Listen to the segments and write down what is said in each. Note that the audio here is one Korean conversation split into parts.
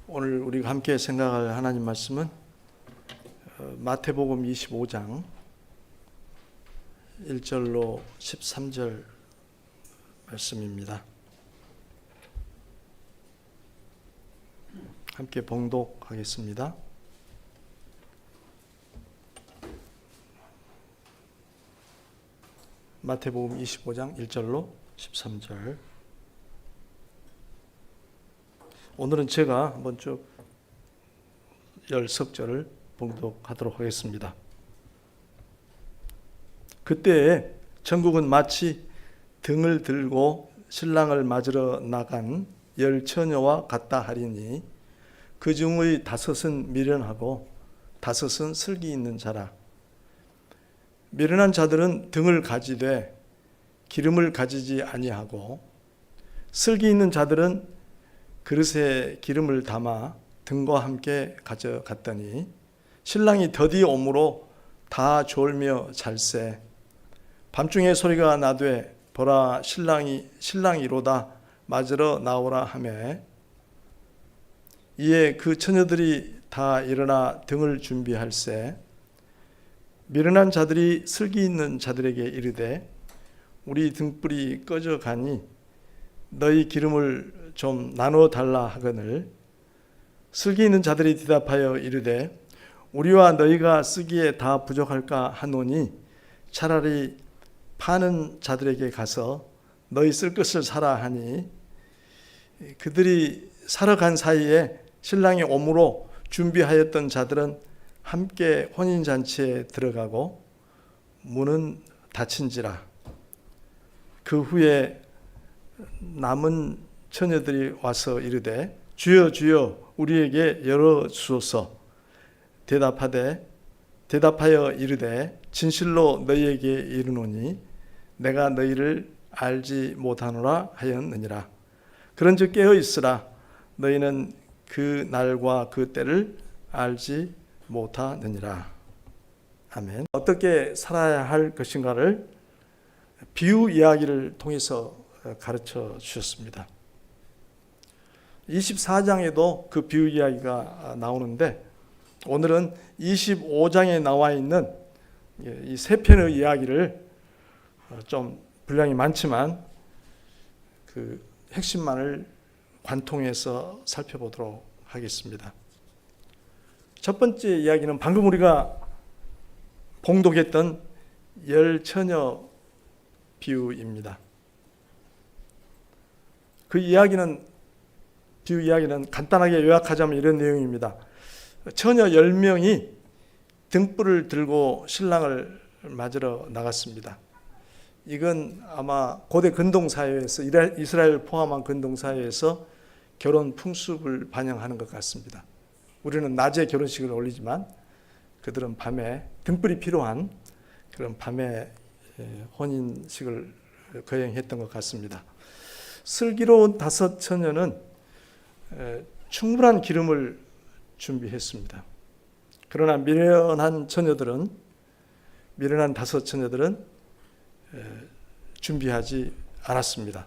오늘 우리가 함께 생각할 하나님 말씀은 마태복음 25장 1절로 13절 말씀입니다. 함께 봉독하겠습니다. 마태복음 25장 1절로 13절. 오늘은 제가 한번 쭉 10석절을 봉독하도록 하겠습니다. 그때에 전국은 마치 등을 들고 신랑을 맞으러 나간 10처녀와 같다 하리니 그 중의 5은 미련하고 5은 슬기 있는 자라. 미련한 자들은 등을 가지되 기름을 가지지 아니하고 슬기 있는 자들은 그릇에 기름을 담아 등과 함께 가져갔더니 신랑이 더디 오므로 다 졸며 잘세. 밤중에 소리가 나되 보라 신랑이로다 맞으러 나오라 하매 이에 그 처녀들이 다 일어나 등을 준비할세. 미련한 자들이 슬기 있는 자들에게 이르되 우리 등불이 꺼져 가니 너희 기름을 좀 나누어 달라 하거늘 슬기 있는 자들이 대답하여 이르되 우리와 너희가 쓰기에 다 부족할까 하노니 차라리 파는 자들에게 가서 너희 쓸 것을 사라 하니 그들이 사러 간 사이에 신랑이 오므로 준비하였던 자들은 함께 혼인잔치에 들어가고 문은 닫힌지라. 그 후에 남은 처녀들이 와서 이르되 주여 주여 우리에게 열어주소서. 대답하여 이르되 진실로 너희에게 이르노니 내가 너희를 알지 못하노라 하였느니라. 그런즉 깨어 있으라. 너희는 그 날과 그 때를 알지 못하느니라. 아멘. 어떻게 살아야 할 것인가를 비유 이야기를 통해서 가르쳐 주셨습니다. 24장에도 그 비유 이야기가 나오는데 오늘은 25장에 나와 있는 이 세 편의 이야기를 좀 분량이 많지만 그 핵심만을 관통해서 살펴보도록 하겠습니다. 첫 번째 이야기는 방금 우리가 봉독했던 10처녀 비유입니다. 그 비유 이야기는 간단하게 요약하자면 이런 내용입니다. 처녀 10명이 등불을 들고 신랑을 맞으러 나갔습니다. 이건 아마 고대 근동사회에서 이스라엘 포함한 근동사회에서 결혼 풍습을 반영하는 것 같습니다. 우리는 낮에 결혼식을 올리지만 그들은 밤에 등불이 필요한 그런 밤에 혼인식을 거행했던 것 같습니다. 슬기로운 5처녀는 충분한 기름을 준비했습니다. 그러나 미련한 5처녀들은 준비하지 않았습니다.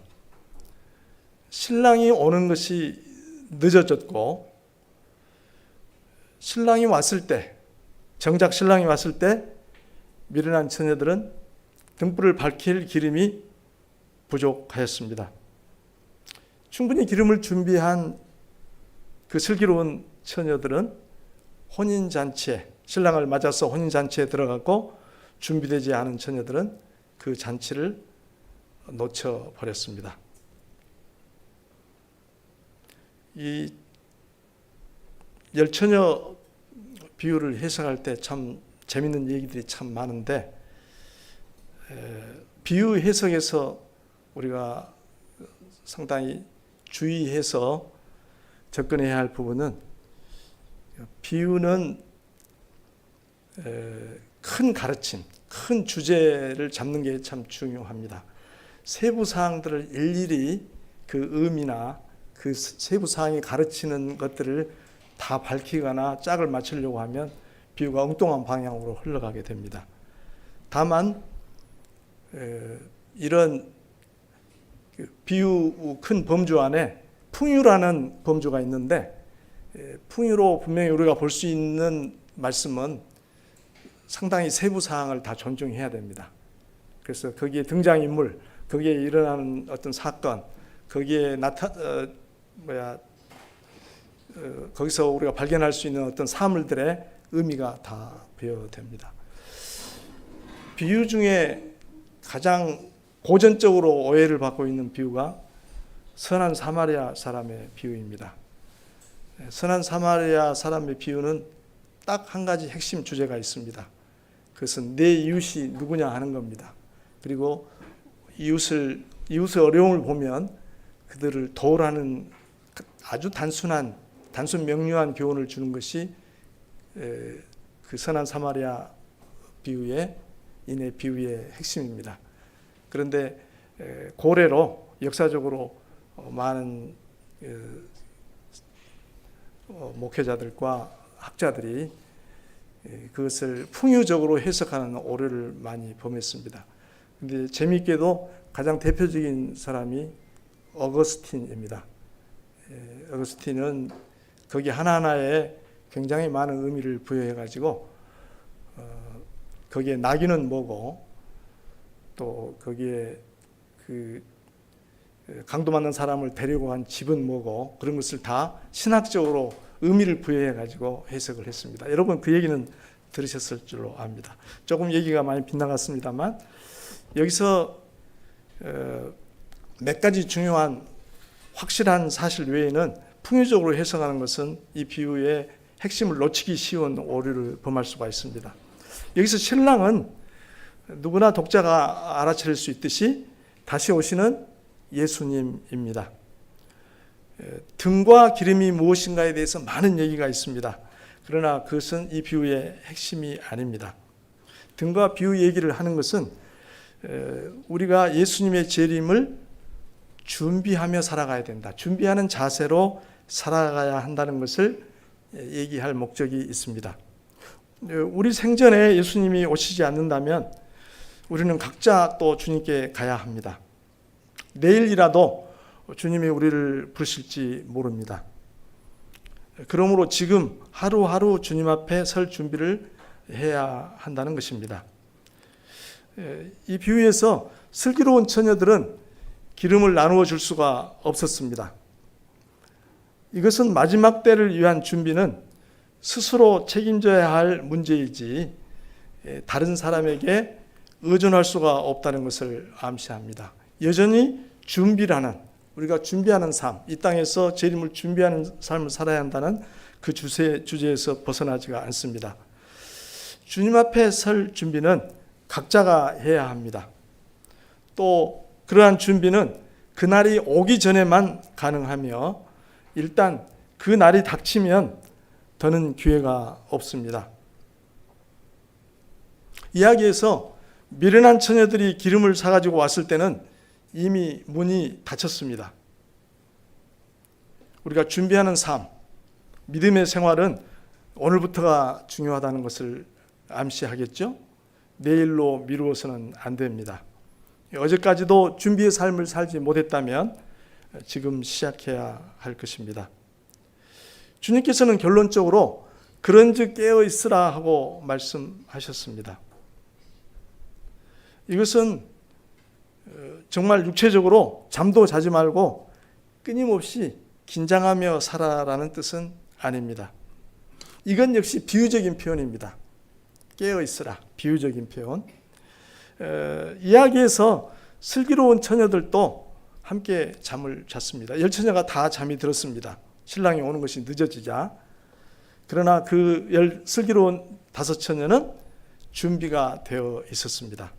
신랑이 오는 것이 늦어졌고 정작 신랑이 왔을 때 미련한 처녀들은 등불을 밝힐 기름이 부족하였습니다. 충분히 기름을 준비한 그 슬기로운 처녀들은 신랑을 맞아서 혼인잔치에 들어갔고 준비되지 않은 처녀들은 그 잔치를 놓쳐버렸습니다. 이 10처녀 비유를 해석할 때 참 재밌는 얘기들이 참 많은데 비유 해석에서 우리가 상당히 주의해서 접근해야 할 부분은 비유는 큰 가르침, 큰 주제를 잡는 게 참 중요합니다. 세부 사항들을 일일이 그 의미나 그 세부 사항이 가르치는 것들을 다 밝히거나 짝을 맞추려고 하면 비유가 엉뚱한 방향으로 흘러가게 됩니다. 다만 이런 비유 큰 범주 안에 풍유라는 범주가 있는데 풍요로 분명히 우리가 볼 수 있는 말씀은 상당히 세부 사항을 다 존중해야 됩니다. 그래서 거기에 등장인물, 거기에 일어나는 어떤 사건, 거기에 거기서 우리가 발견할 수 있는 어떤 사물들의 의미가 다 부여됩니다. 비유 중에 가장 고전적으로 오해를 받고 있는 비유가 선한 사마리아 사람의 비유입니다. 선한 사마리아 사람의 비유는 딱 한 가지 핵심 주제가 있습니다. 그것은 내 이웃이 누구냐 하는 겁니다. 그리고 이웃의 어려움을 보면 그들을 도우라는 아주 단순 명료한 교훈을 주는 것이 그 선한 사마리아 비유의 핵심입니다. 그런데 고래로 역사적으로 많은 목회자들과 학자들이 그것을 풍요적으로 해석하는 오류를 많이 범했습니다. 그런데 재미있게도 가장 대표적인 사람이 어거스틴입니다. 어거스틴은 거기 하나하나에 굉장히 많은 의미를 부여해가지고 거기에 나귀는 뭐고 또 거기에 그 강도 맞는 사람을 데리고 간 집은 뭐고 그런 것을 다 신학적으로 의미를 부여해가지고 해석을 했습니다. 여러분 그 얘기는 들으셨을 줄로 압니다. 조금 얘기가 많이 빗나갔습니다만 여기서 몇 가지 중요한 확실한 사실 외에는 풍요적으로 해석하는 것은 이 비유의 핵심을 놓치기 쉬운 오류를 범할 수가 있습니다. 여기서 신랑은 누구나 독자가 알아차릴 수 있듯이 다시 오시는 예수님입니다. 등과 기름이 무엇인가에 대해서 많은 얘기가 있습니다. 그러나 그것은 이 비유의 핵심이 아닙니다. 등과 비유 얘기를 하는 것은 우리가 예수님의 재림을 준비하며 살아가야 된다. 준비하는 자세로 살아가야 한다는 것을 얘기할 목적이 있습니다. 우리 생전에 예수님이 오시지 않는다면 우리는 각자 또 주님께 가야 합니다. 내일이라도 주님이 우리를 부르실지 모릅니다. 그러므로 지금 하루하루 주님 앞에 설 준비를 해야 한다는 것입니다. 이 비유에서 슬기로운 처녀들은 기름을 나누어 줄 수가 없었습니다. 이것은 마지막 때를 위한 준비는 스스로 책임져야 할 문제이지 다른 사람에게 의존할 수가 없다는 것을 암시합니다. 여전히 우리가 준비하는 삶, 이 땅에서 재림을 준비하는 삶을 살아야 한다는 그 주제에서 벗어나지가 않습니다. 주님 앞에 설 준비는 각자가 해야 합니다. 또 그러한 준비는 그날이 오기 전에만 가능하며 일단 그 날이 닥치면 더는 기회가 없습니다. 이야기에서 미련한 처녀들이 기름을 사가지고 왔을 때는 이미 문이 닫혔습니다. 우리가 준비하는 삶, 믿음의 생활은 오늘부터가 중요하다는 것을 암시하겠죠? 내일로 미루어서는 안 됩니다. 어제까지도 준비의 삶을 살지 못했다면 지금 시작해야 할 것입니다. 주님께서는 결론적으로 그런즉 깨어 있으라 하고 말씀하셨습니다. 이것은 정말 육체적으로 잠도 자지 말고 끊임없이 긴장하며 살아라는 뜻은 아닙니다. 이건 역시 비유적인 표현입니다. 깨어 있으라, 비유적인 표현. 이야기에서 슬기로운 처녀들도 함께 잠을 잤습니다. 10처녀가 다 잠이 들었습니다. 신랑이 오는 것이 늦어지자. 그러나 그 슬기로운 5처녀는 준비가 되어 있었습니다.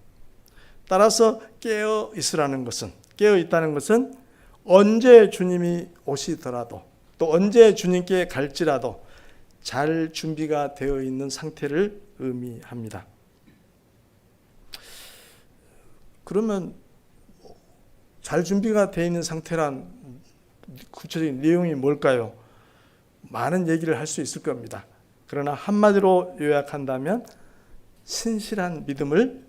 따라서 깨어 있으라는 것은, 깨어 있다는 것은 언제 주님이 오시더라도 또 언제 주님께 갈지라도 잘 준비가 되어 있는 상태를 의미합니다. 그러면 잘 준비가 되어 있는 상태란 구체적인 내용이 뭘까요? 많은 얘기를 할 수 있을 겁니다. 그러나 한마디로 요약한다면 신실한 믿음을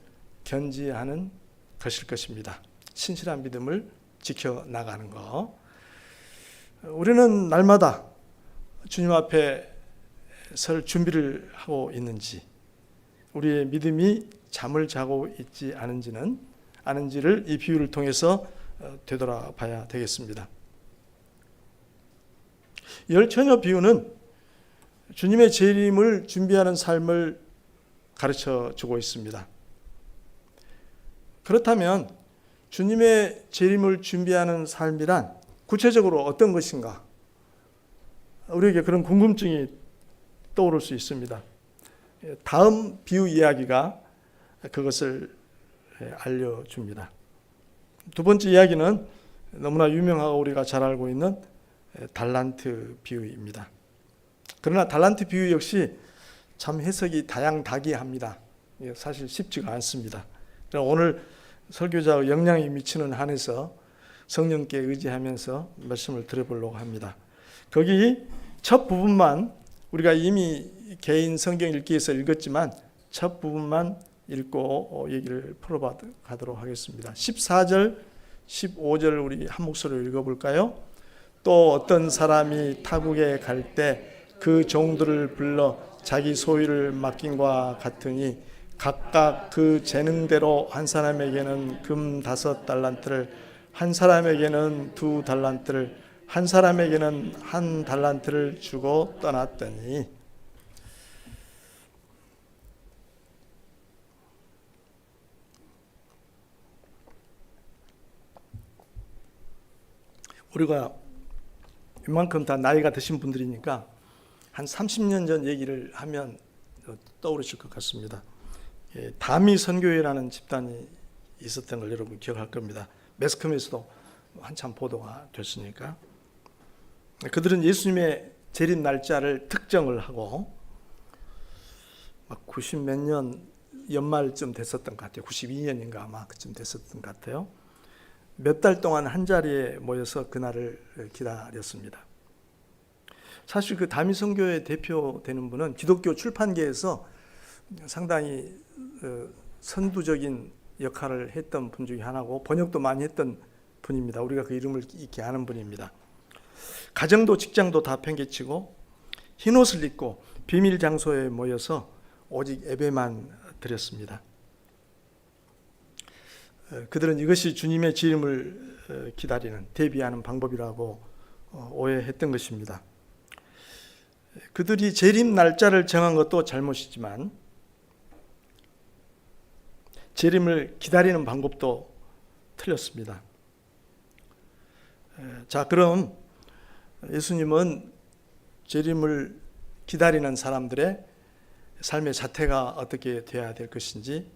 견지하는 것일 것입니다. 신실한 믿음을 지켜나가는 것. 우리는 날마다 주님 앞에 설 준비를 하고 있는지, 우리의 믿음이 잠을 자고 있지 않은지를 이 비유를 통해서 되돌아봐야 되겠습니다. 열 처녀 비유는 주님의 재림을 준비하는 삶을 가르쳐 주고 있습니다. 그렇다면 주님의 재림을 준비하는 삶이란 구체적으로 어떤 것인가? 우리에게 그런 궁금증이 떠오를 수 있습니다. 다음 비유 이야기가 그것을 알려줍니다. 두 번째 이야기는 너무나 유명하고 우리가 잘 알고 있는 달란트 비유입니다. 그러나 달란트 비유 역시 참 해석이 다양다기합니다. 사실 쉽지가 않습니다. 오늘 설교자의 역량이 미치는 한에서 성령께 의지하면서 말씀을 드려보려고 합니다. 거기 첫 부분만 우리가 이미 개인 성경 읽기에서 읽었지만 첫 부분만 읽고 얘기를 풀어가도록 하겠습니다. 14절, 15절 우리 한 목소리로 읽어볼까요? 또 어떤 사람이 타국에 갈 때 그 종들을 불러 자기 소유를 맡김과 같으니 각각 그 재능대로 한 사람에게는 금 5달란트를, 한 사람에게는 2달란트를, 한 사람에게는 1달란트를 주고 떠났더니, 우리가 이만큼 다 나이가 드신 분들이니까 한 30년 전 얘기를 하면 떠오르실 것 같습니다. 다미 선교회라는 집단이 있었던 걸 여러분 기억할 겁니다. 매스컴에서도 한참 보도가 됐으니까. 그들은 예수님의 재림 날짜를 특정을 하고 90 몇 년 연말쯤 됐었던 것 같아요. 92년인가 아마 그쯤 됐었던 것 같아요. 몇 달 동안 한 자리에 모여서 그날을 기다렸습니다. 사실 그 다미 선교회 대표되는 분은 기독교 출판계에서 상당히 선두적인 역할을 했던 분 중에 하나고 번역도 많이 했던 분입니다. 우리가 그 이름을 익히 아는 분입니다. 가정도 직장도 다 팽개치고 흰옷을 입고 비밀 장소에 모여서 오직 예배만 드렸습니다. 그들은 이것이 주님의 재림을 기다리는, 대비하는 방법이라고 오해했던 것입니다. 그들이 재림 날짜를 정한 것도 잘못이지만 재림을 기다리는 방법도 틀렸습니다. 자, 그럼 예수님은 재림을 기다리는 사람들의 삶의 자태가 어떻게 되어야 될 것인지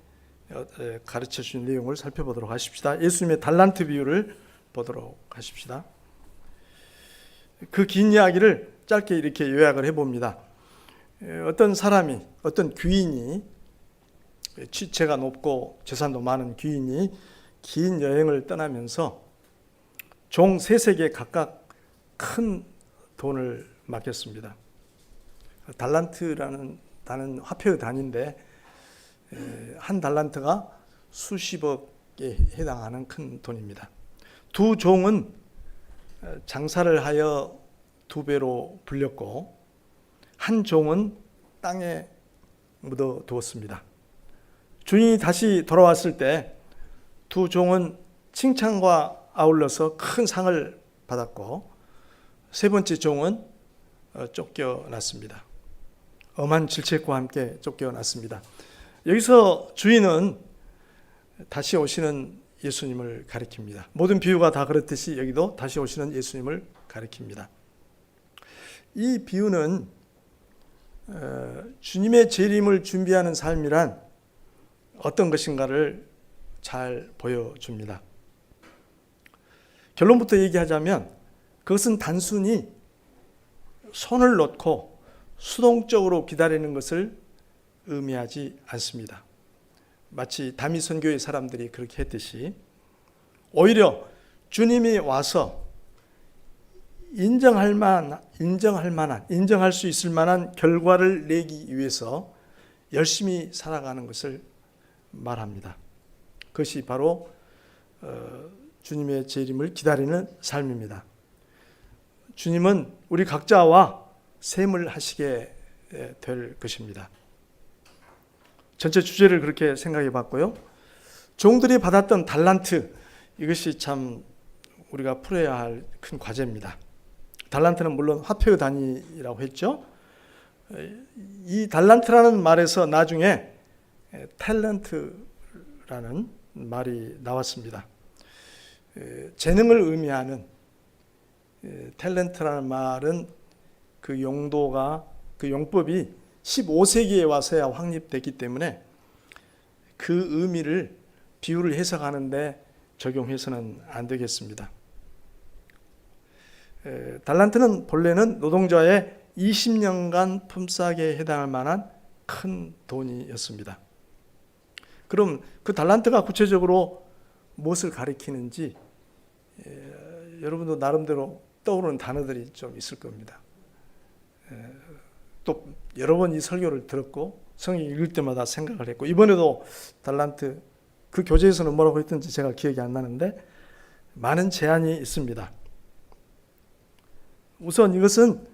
가르쳐 주신 내용을 살펴보도록 하십시다. 예수님의 달란트 비유를 보도록 하십시다. 그 긴 이야기를 짧게 이렇게 요약을 해봅니다. 어떤 사람이, 어떤 귀인이, 취체가 높고 재산도 많은 귀인이 긴 여행을 떠나면서 종 3세에게 각각 큰 돈을 맡겼습니다. 달란트라는 단은 화폐의 단위인데 한 달란트가 수십억에 해당하는 큰 돈입니다. 두 종은 장사를 하여 2배로 불렸고 한 종은 땅에 묻어두었습니다. 주인이 다시 돌아왔을 때 두 종은 칭찬과 아울러서 큰 상을 받았고 세 번째 종은 쫓겨났습니다. 엄한 질책과 함께 쫓겨났습니다. 여기서 주인은 다시 오시는 예수님을 가리킵니다. 모든 비유가 다 그렇듯이 여기도 다시 오시는 예수님을 가리킵니다. 이 비유는 주님의 재림을 준비하는 삶이란 어떤 것인가를 잘 보여줍니다. 결론부터 얘기하자면 그것은 단순히 손을 놓고 수동적으로 기다리는 것을 의미하지 않습니다. 마치 다미 선교의 사람들이 그렇게 했듯이 오히려 주님이 와서 인정할 수 있을 만한 결과를 내기 위해서 열심히 살아가는 것을 말합니다. 그것이 바로 주님의 재림을 기다리는 삶입니다. 주님은 우리 각자와 셈을 하시게 될 것입니다. 전체 주제를 그렇게 생각해 봤고요. 종들이 받았던 달란트, 이것이 참 우리가 풀어야 할 큰 과제입니다. 달란트는 물론 화폐의 단위라고 했죠. 이 달란트라는 말에서 나중에 탤런트라는 말이 나왔습니다. 재능을 의미하는 탤런트라는 말은 그 용도가, 그 용법이 15세기에 와서야 확립됐기 때문에 그 의미를 비유를 해석하는데 적용해서는 안 되겠습니다. 달란트는 본래는 노동자의 20년간 품삯에 해당할 만한 큰 돈이었습니다. 그럼 그 달란트가 구체적으로 무엇을 가리키는지 여러분도 나름대로 떠오르는 단어들이 좀 있을 겁니다. 또 여러 번 이 설교를 들었고 성경 읽을 때마다 생각을 했고, 이번에도 달란트 그 교재에서는 뭐라고 했던지 제가 기억이 안 나는데 많은 제한이 있습니다. 우선 이것은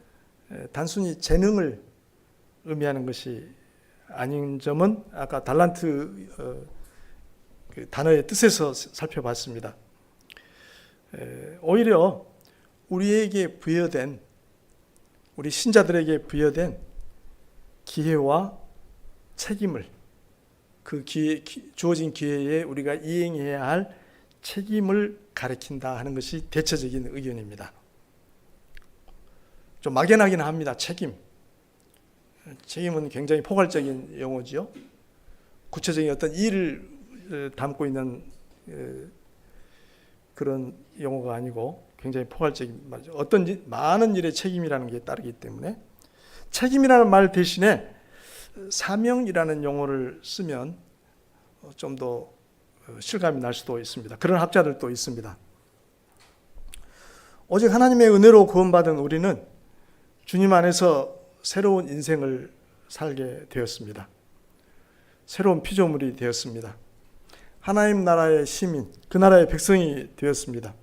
단순히 재능을 의미하는 것이 아닌 점은 아까 달란트 그 단어의 뜻에서 살펴봤습니다. 오히려 우리에게 부여된, 우리 신자들에게 부여된 기회와 책임을, 그 주어진 기회에 우리가 이행해야 할 책임을 가리킨다 하는 것이 대체적인 의견입니다. 좀 막연하긴 합니다. 책임은 굉장히 포괄적인 용어지요. 구체적인 어떤 일을 담고 있는 그런 용어가 아니고 굉장히 포괄적인 말이죠. 어떤 많은 일의 책임이라는 게 따르기 때문에 책임이라는 말 대신에 사명이라는 용어를 쓰면 좀 더 실감이 날 수도 있습니다. 그런 학자들도 있습니다. 오직 하나님의 은혜로 구원받은 우리는 주님 안에서 새로운 인생을 살게 되었습니다. 새로운 피조물이 되었습니다. 하나님 나라의 시민, 그 나라의 백성이 되었습니다.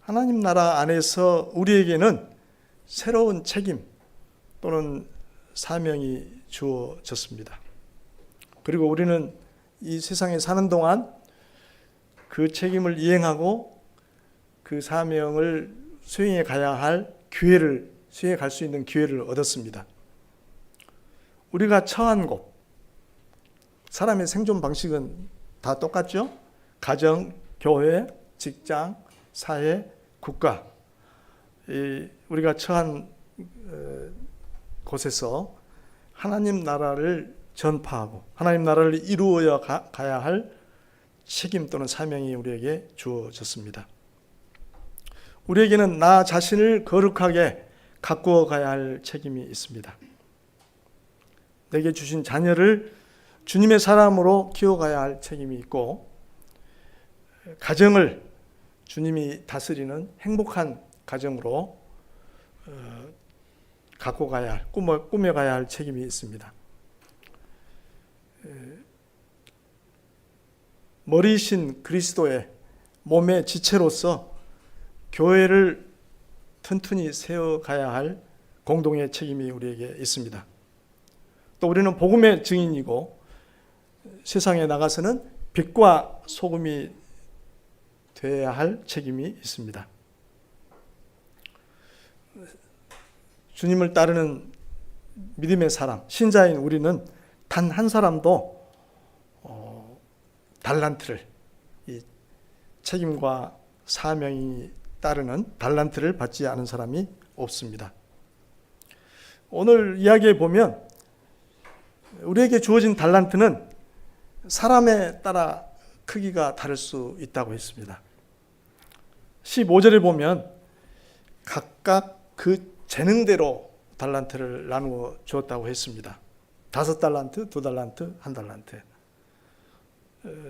하나님 나라 안에서 우리에게는 새로운 책임 또는 사명이 주어졌습니다. 그리고 우리는 이 세상에 사는 동안 그 책임을 이행하고 그 사명을 수행해 가야 할 기회를, 수행해 갈 수 있는 기회를 얻었습니다. 우리가 처한 곳, 사람의 생존 방식은 다 똑같죠? 가정, 교회, 직장, 사회, 국가, 우리가 처한 곳에서 하나님 나라를 전파하고 하나님 나라를 이루어 가야 할 책임 또는 사명이 우리에게 주어졌습니다. 우리에게는 나 자신을 거룩하게 가꾸어 가야 할 책임이 있습니다. 내게 주신 자녀를 주님의 사람으로 키워가야 할 책임이 있고, 가정을 주님이 다스리는 행복한 가정으로 갖고 가야 할, 꾸며가야 할 책임이 있습니다. 머리이신 그리스도의 몸의 지체로서 교회를 튼튼히 세워가야 할 공동의 책임이 우리에게 있습니다. 또 우리는 복음의 증인이고 세상에 나가서는 빛과 소금이 되어야 할 책임이 있습니다. 주님을 따르는 믿음의 사람, 신자인 우리는 단 한 사람도 달란트를, 이 책임과 사명이 따르는 달란트를 받지 않은 사람이 없습니다. 오늘 이야기에 보면 우리에게 주어진 달란트는 사람에 따라 크기가 다를 수 있다고 했습니다. 15절에 보면 각각 그 재능대로 달란트를 나누어 주었다고 했습니다. 5달란트, 2달란트, 1달란트.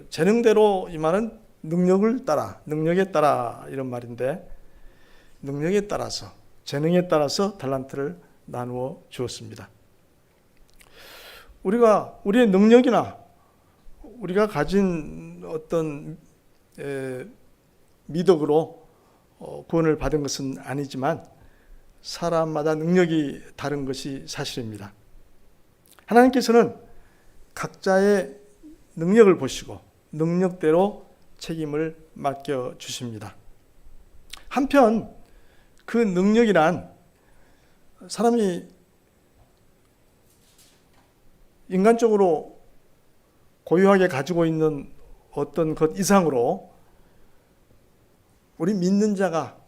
재능대로 이 말은 능력을 따라, 능력에 따라 이런 말인데, 능력에 따라서, 재능에 따라서 달란트를 나누어 주었습니다. 우리의 능력이나 우리가 가진 어떤 미덕으로 구원을 받은 것은 아니지만 사람마다 능력이 다른 것이 사실입니다. 하나님께서는 각자의 능력을 보시고 능력대로 책임을 맡겨주십니다. 한편 그 능력이란 사람이 인간적으로 고유하게 가지고 있는 어떤 것 이상으로 우리 믿는 자가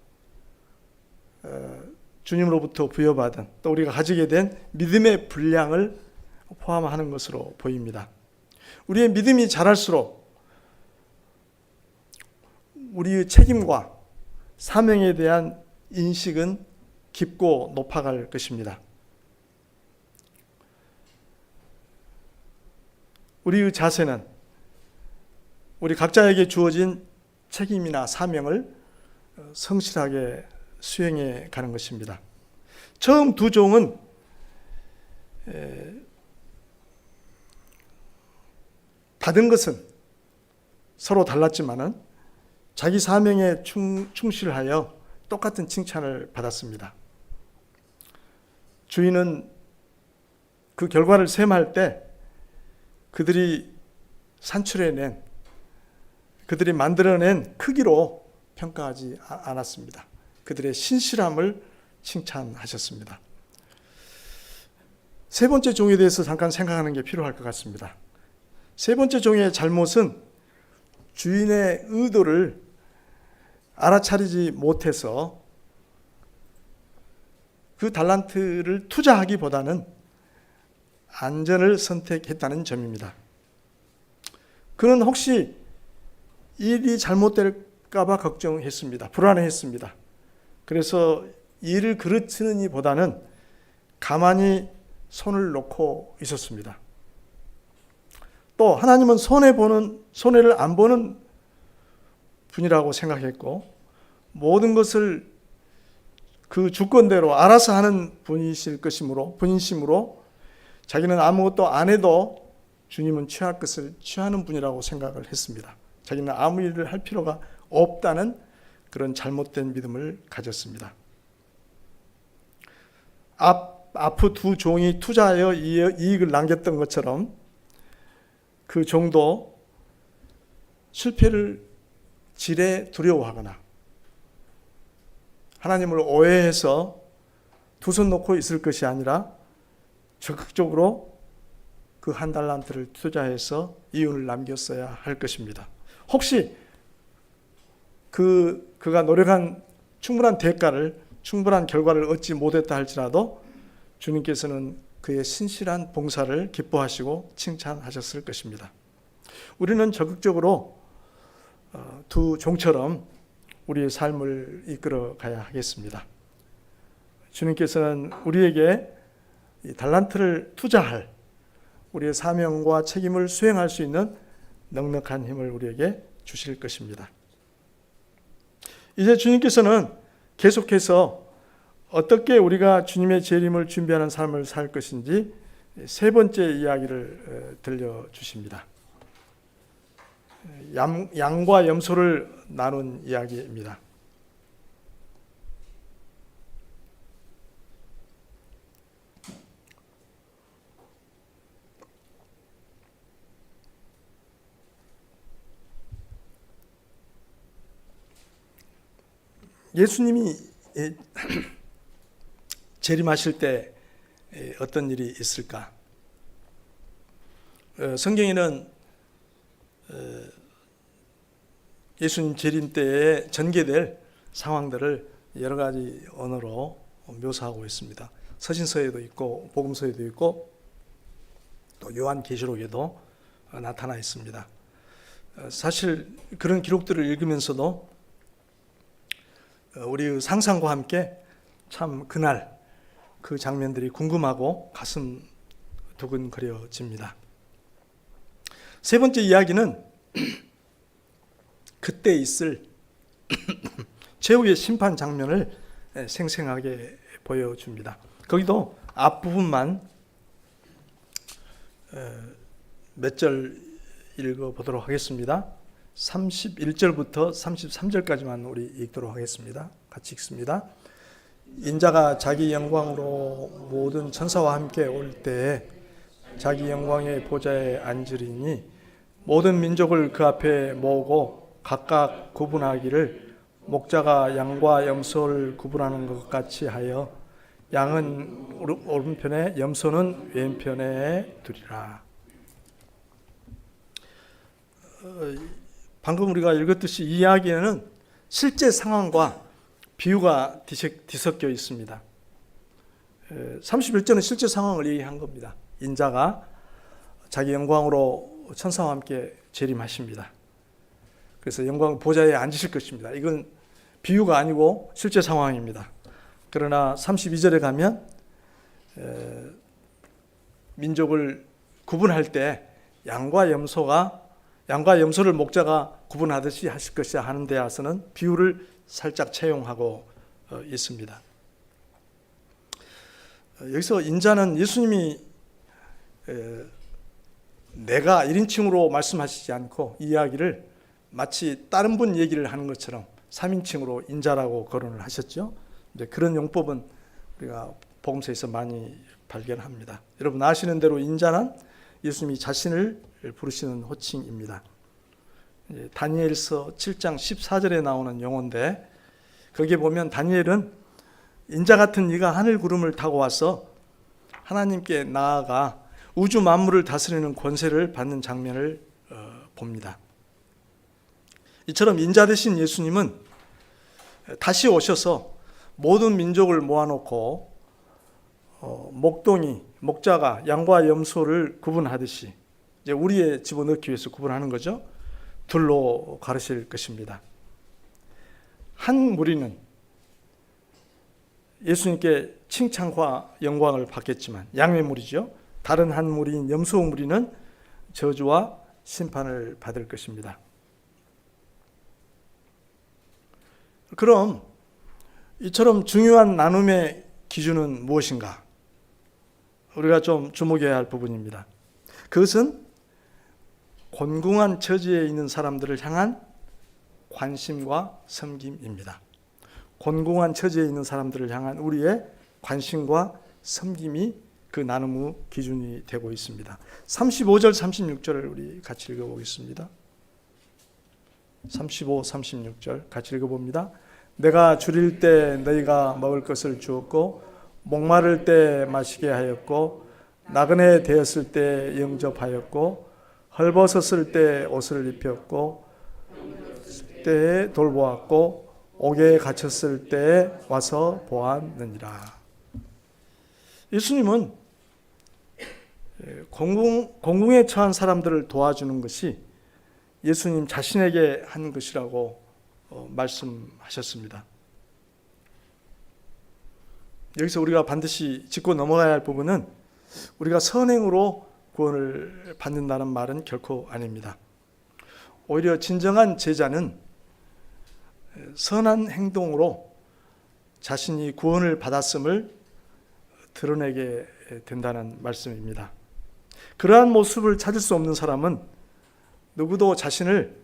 주님으로부터 부여받은 또 우리가 가지게 된 믿음의 분량을 포함하는 것으로 보입니다. 우리의 믿음이 자랄수록 우리의 책임과 사명에 대한 인식은 깊고 높아갈 것입니다. 우리의 자세는 우리 각자에게 주어진 책임이나 사명을 성실하게 수행해 가는 것입니다. 처음 두 종은 받은 것은 서로 달랐지만은 자기 사명에 충실하여 똑같은 칭찬을 받았습니다. 주인은 그 결과를 셈할 때 그들이 산출해낸, 그들이 만들어낸 크기로 평가하지 않았습니다. 그들의 신실함을 칭찬하셨습니다. 세 번째 종에 대해서 잠깐 생각하는 게 필요할 것 같습니다. 세 번째 종의 잘못은 주인의 의도를 알아차리지 못해서 그 달란트를 투자하기보다는 안전을 선택했다는 점입니다. 그는 혹시 일이 잘못될까 봐 걱정했습니다. 불안해했습니다. 그래서 일을 그르치는 이보다는 가만히 손을 놓고 있었습니다. 또 하나님은 손해를 안 보는 분이라고 생각했고 모든 것을 그 주권대로 알아서 하는 분이심으로 자기는 아무것도 안 해도 주님은 취할 것을 취하는 분이라고 생각을 했습니다. 자기는 아무 일을 할 필요가 없다는 그런 잘못된 믿음을 가졌습니다. 앞 두 종이 투자하여 이익을 남겼던 것처럼 그 종도 실패를 지레 두려워하거나 하나님을 오해해서 두 손 놓고 있을 것이 아니라 적극적으로 그 한 달란트를 투자해서 이윤을 남겼어야 할 것입니다. 혹시 그가 노력한 충분한 대가를, 충분한 결과를 얻지 못했다 할지라도 주님께서는 그의 신실한 봉사를 기뻐하시고 칭찬하셨을 것입니다. 우리는 적극적으로 두 종처럼 우리의 삶을 이끌어 가야 하겠습니다. 주님께서는 우리에게 이 달란트를 투자할 우리의 사명과 책임을 수행할 수 있는 넉넉한 힘을 우리에게 주실 것입니다. 이제 주님께서는 계속해서 어떻게 우리가 주님의 재림을 준비하는 삶을 살 것인지 세 번째 이야기를 들려주십니다. 양과 염소를 나눈 이야기입니다. 예수님이 재림하실 때 어떤 일이 있을까? 성경에는 예수님 재림 때에 전개될 상황들을 여러 가지 언어로 묘사하고 있습니다. 서신서에도 있고 복음서에도 있고 또 요한계시록에도 나타나 있습니다. 사실 그런 기록들을 읽으면서도 우리의 상상과 함께 참 그날 그 장면들이 궁금하고 가슴 두근거려집니다. 세 번째 이야기는 그때 있을 최후의 심판 장면을 생생하게 보여줍니다. 거기도 앞부분만 몇 절 읽어보도록 하겠습니다. 31절부터 33절까지만 우리 읽도록 하겠습니다. 같이 읽습니다. 인자가 자기 영광으로 모든 천사와 함께 올 때에 자기 영광의 보좌에 앉으리니 모든 민족을 그 앞에 모으고 각각 구분하기를 목자가 양과 염소를 구분하는 것 같이 하여 양은 오른편에 염소는 왼편에 두리라. 방금 우리가 읽었듯이 이 이야기에는 실제 상황과 비유가 뒤섞여 있습니다. 31절은 실제 상황을 얘기한 겁니다. 인자가 자기 영광으로 천사와 함께 재림하십니다. 그래서 영광 보좌에 앉으실 것입니다. 이건 비유가 아니고 실제 상황입니다. 그러나 32절에 가면 민족을 구분할 때 양과 염소를 목자가 구분하듯이 하실 것이야 하는 데 와서는 비유를 살짝 채용하고 있습니다. 여기서 인자는 예수님이 내가 1인칭으로 말씀하시지 않고 이 이야기를 마치 다른 분 얘기를 하는 것처럼 3인칭으로 인자라고 거론을 하셨죠. 그런 용법은 우리가 복음서에서 많이 발견합니다. 여러분 아시는 대로 인자는 예수님이 자신을 부르시는 호칭입니다. 다니엘서 7장 14절에 나오는 용어인데 거기에 보면 다니엘은 인자 같은 이가 하늘 구름을 타고 와서 하나님께 나아가 우주 만물을 다스리는 권세를 받는 장면을 봅니다. 이처럼 인자 되신 예수님은 다시 오셔서 모든 민족을 모아놓고 목자가 양과 염소를 구분하듯이 이제 우리의 집어넣기 위해서 구분하는 거죠. 둘로 가르칠 것입니다. 한 무리는 예수님께 칭찬과 영광을 받겠지만 양의 무리죠. 다른 한 무리인 염소 무리는 저주와 심판을 받을 것입니다. 그럼 이처럼 중요한 나눔의 기준은 무엇인가? 우리가 좀 주목해야 할 부분입니다. 그것은 곤궁한 처지에 있는 사람들을 향한 관심과 섬김입니다. 곤궁한 처지에 있는 사람들을 향한 우리의 관심과 섬김이 그 나눔의 기준이 되고 있습니다. 35절, 36절을 우리 같이 읽어보겠습니다. 35, 36절 같이 읽어봅니다. 내가 줄일 때 너희가 먹을 것을 주었고 목마를 때 마시게 하였고 나그네 되었을 때 영접하였고 헐벗었을 때 옷을 입혔고 때에 돌보았고 옥에 갇혔을 때에 와서 보았느니라. 예수님은 공궁에 처한 사람들을 도와주는 것이 예수님 자신에게 한 것이라고 말씀하셨습니다. 여기서 우리가 반드시 짚고 넘어가야 할 부분은 우리가 선행으로 구원을 받는다는 말은 결코 아닙니다. 오히려 진정한 제자는 선한 행동으로 자신이 구원을 받았음을 드러내게 된다는 말씀입니다. 그러한 모습을 찾을 수 없는 사람은 누구도 자신을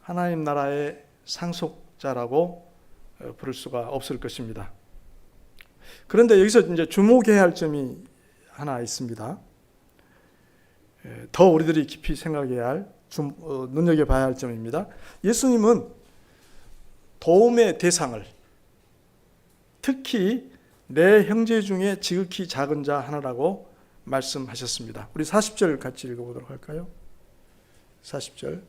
하나님 나라의 상속자라고 부를 수가 없을 것입니다. 그런데 여기서 이제 주목해야 할 점이 하나 있습니다. 더 우리들이 깊이 생각해야 할, 눈여겨봐야 할 점입니다. 예수님은 도움의 대상을 특히 내 형제 중에 지극히 작은 자 하나라고 말씀하셨습니다. 우리 40절 같이 읽어보도록 할까요? 40절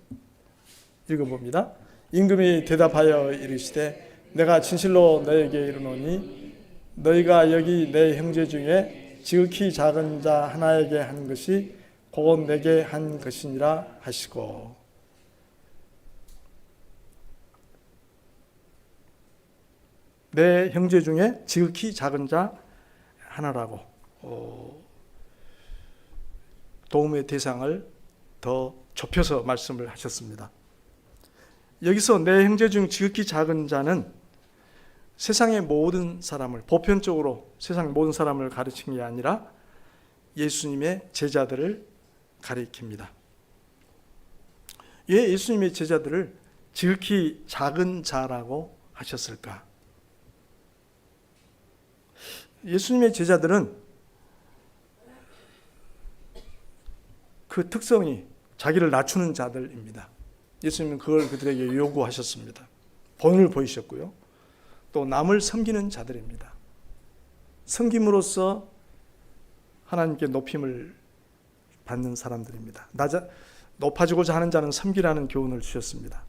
읽어봅니다. 임금이 대답하여 이르시되 내가 진실로 너에게 이르노니 너희가 여기 내 형제 중에 지극히 작은 자 하나에게 한 것이 곧 내게 한 것이니라 하시고. 내 형제 중에 지극히 작은 자 하나라고 도움의 대상을 더 좁혀서 말씀을 하셨습니다. 여기서 내 형제 중 지극히 작은 자는 세상의 모든 사람을, 보편적으로 세상의 모든 사람을 가르친 게 아니라 예수님의 제자들을 가리킵니다. 왜 예수님의 제자들을 지극히 작은 자라고 하셨을까? 예수님의 제자들은 그 특성이 자기를 낮추는 자들입니다. 예수님은 그걸 그들에게 요구하셨습니다. 본을 보이셨고요. 또 남을 섬기는 자들입니다. 섬김으로써 하나님께 높임을 받는 사람들입니다. 높아지고자 하는 자는 섬기라는 교훈을 주셨습니다.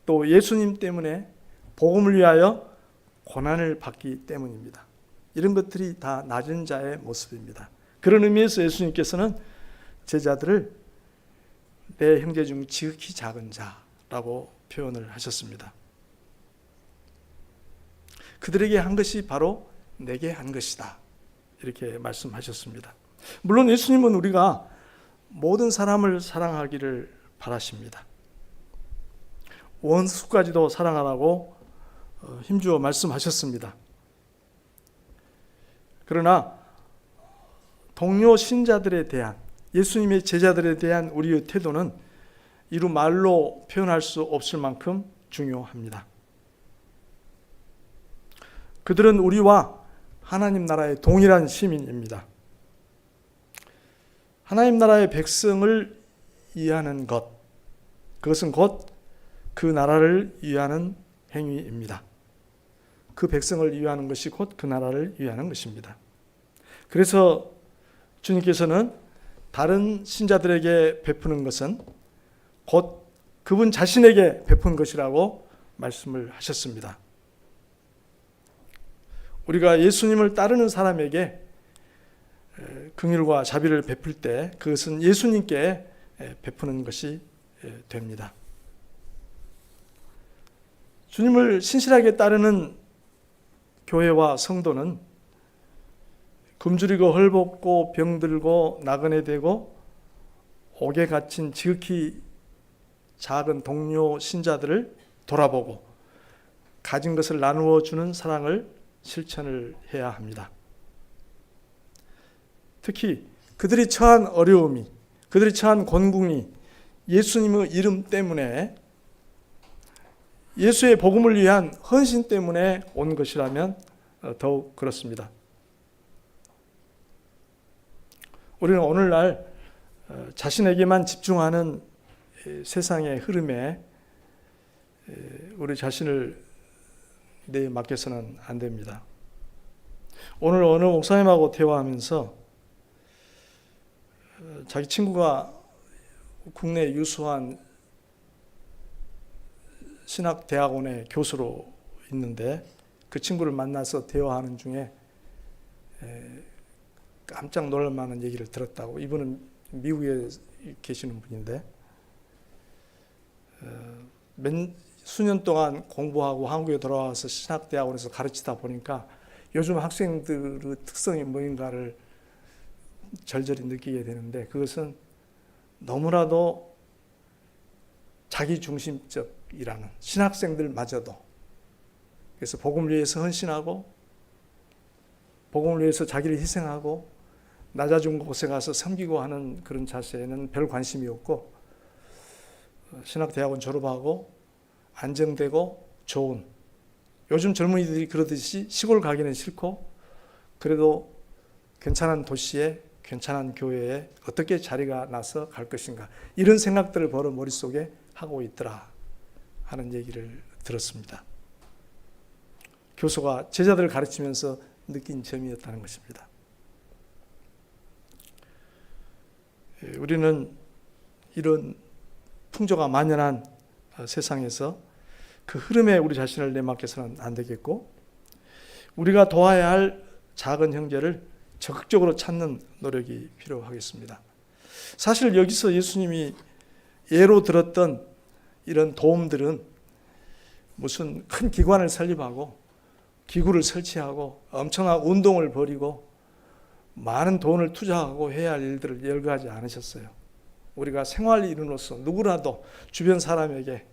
또 예수님 때문에 복음을 위하여 고난을 받기 때문입니다. 이런 것들이 다 낮은 자의 모습입니다. 그런 의미에서 예수님께서는 제자들을 내 형제 중 지극히 작은 자라고 표현을 하셨습니다. 그들에게 한 것이 바로 내게 한 것이다, 이렇게 말씀하셨습니다. 물론 예수님은 우리가 모든 사람을 사랑하기를 바라십니다. 원수까지도 사랑하라고 힘주어 말씀하셨습니다. 그러나 동료 신자들에 대한, 예수님의 제자들에 대한 우리의 태도는 이루 말로 표현할 수 없을 만큼 중요합니다. 그들은 우리와 하나님 나라의 동일한 시민입니다. 하나님 나라의 백성을 이해하는 것, 그것은 곧 그 나라를 위하는 행위입니다. 그 백성을 위하는 것이 곧 그 나라를 위하는 것입니다. 그래서 주님께서는 다른 신자들에게 베푸는 것은 곧 그분 자신에게 베푼 것이라고 말씀을 하셨습니다. 우리가 예수님을 따르는 사람에게 긍휼과 자비를 베풀 때 그것은 예수님께 베푸는 것이 됩니다. 주님을 신실하게 따르는 교회와 성도는 굶주리고 헐벗고 병들고 나그네 되고 옥에 갇힌 지극히 작은 동료 신자들을 돌아보고 가진 것을 나누어 주는 사랑을 실천을 해야 합니다. 특히 그들이 처한 어려움이, 그들이 처한 곤궁이 예수님의 이름 때문에, 예수의 복음을 위한 헌신 때문에 온 것이라면 더욱 그렇습니다. 우리는 오늘날 자신에게만 집중하는 세상의 흐름에 우리 자신을 맡겨서는 안 됩니다. 오늘 어느 목사님하고 대화하면서 자기 친구가 국내 유수한 신학대학원의 교수로 있는데 그 친구를 만나서 대화하는 중에 깜짝 놀랄 만한 얘기를 들었다고. 이분은 미국에 계시는 분인데 수년 동안 공부하고 한국에 돌아와서 신학대학원에서 가르치다 보니까 요즘 학생들의 특성이 뭐인가를 절절히 느끼게 되는데, 그것은 너무나도 자기중심적이라는, 신학생들마저도. 그래서 복음을 위해서 헌신하고 복음을 위해서 자기를 희생하고 낮아진 곳에 가서 섬기고 하는 그런 자세에는 별 관심이 없고, 신학대학원 졸업하고 안정되고 좋은, 요즘 젊은이들이 그러듯이 시골 가기는 싫고 그래도 괜찮은 도시에 괜찮은 교회에 어떻게 자리가 나서 갈 것인가, 이런 생각들을 벌어 머릿속에 하고 있더라 하는 얘기를 들었습니다. 교수가 제자들을 가르치면서 느낀 점이었다는 것입니다. 우리는 이런 풍조가 만연한 세상에서 그 흐름에 우리 자신을 내맡겨서는 안 되겠고, 우리가 도와야 할 작은 형제를 적극적으로 찾는 노력이 필요하겠습니다. 사실 여기서 예수님이 예로 들었던 이런 도움들은 무슨 큰 기관을 설립하고 기구를 설치하고 엄청난 운동을 벌이고 많은 돈을 투자하고 해야 할 일들을 열거하지 않으셨어요. 우리가 생활 인으로서 누구라도 주변 사람에게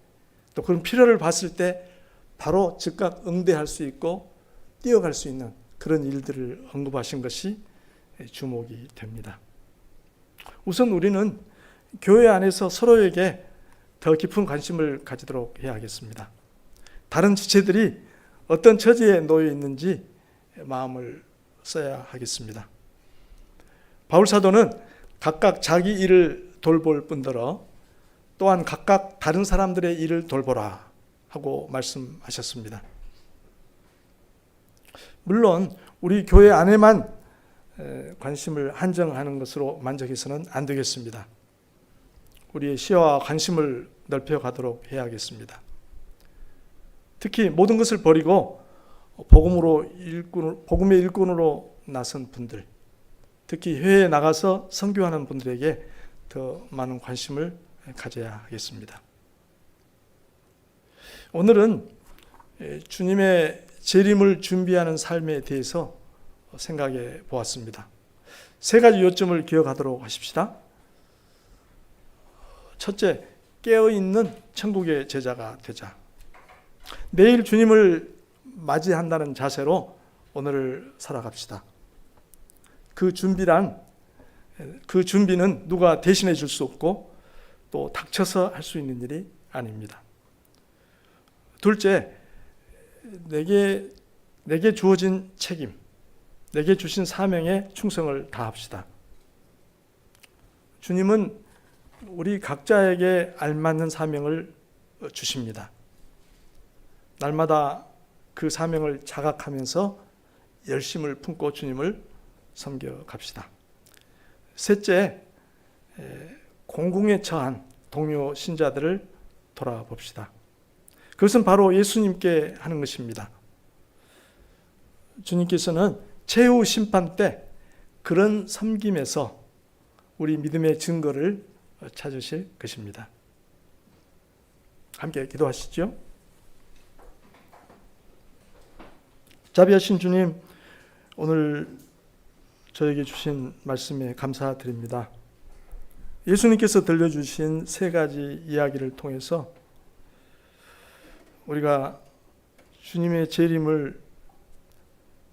또 그런 필요를 봤을 때 바로 즉각 응대할 수 있고 뛰어갈 수 있는 그런 일들을 언급하신 것이 주목이 됩니다. 우선 우리는 교회 안에서 서로에게 더 깊은 관심을 가지도록 해야겠습니다. 다른 지체들이 어떤 처지에 놓여 있는지 마음을 써야 하겠습니다. 바울 사도는 각각 자기 일을 돌볼 뿐더러 또한 각각 다른 사람들의 일을 돌보라 하고 말씀하셨습니다. 물론 우리 교회 안에만 관심을 한정하는 것으로 만족해서는 안 되겠습니다. 우리의 시야와 관심을 넓혀가도록 해야겠습니다. 특히 모든 것을 버리고 복음의 일꾼으로 나선 분들, 특히 해외에 나가서 선교하는 분들에게 더 많은 관심을 가져야 하겠습니다. 오늘은 주님의 재림을 준비하는 삶에 대해서 생각해 보았습니다. 세 가지 요점을 기억하도록 하십시다. 첫째, 깨어있는 천국의 제자가 되자. 내일 주님을 맞이한다는 자세로 오늘을 살아갑시다. 그 준비는 누가 대신해 줄 수 없고 또 닥쳐서 할 수 있는 일이 아닙니다. 둘째, 내게 주어진 책임, 내게 주신 사명에 충성을 다합시다. 주님은 우리 각자에게 알맞는 사명을 주십니다. 날마다 그 사명을 자각하면서 열심을 품고 주님을 섬겨 갑시다. 셋째, 공궁에 처한 동료 신자들을 돌아봅시다. 그것은 바로 예수님께 하는 것입니다. 주님께서는 최후 심판 때 그런 섬김에서 우리 믿음의 증거를 찾으실 것입니다. 함께 기도하시죠. 자비하신 주님, 오늘 저에게 주신 말씀에 감사드립니다. 예수님께서 들려주신 세 가지 이야기를 통해서 우리가 주님의 재림을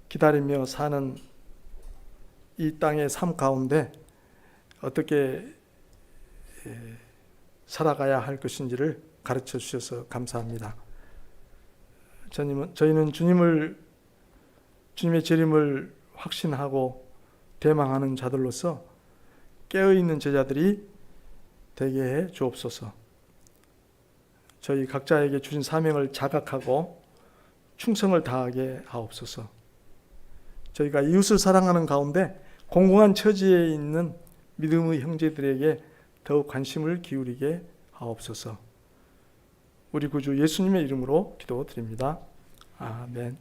기다리며 사는 이 땅의 삶 가운데 어떻게 살아가야 할 것인지를 가르쳐 주셔서 감사합니다. 저희는 주님의 재림을 확신하고 대망하는 자들로서 깨어있는 제자들이 되게 해 주옵소서. 저희 각자에게 주신 사명을 자각하고 충성을 다하게 하옵소서. 저희가 이웃을 사랑하는 가운데 공공한 처지에 있는 믿음의 형제들에게 더욱 관심을 기울이게 하옵소서. 우리 구주 예수님의 이름으로 기도드립니다. 아멘.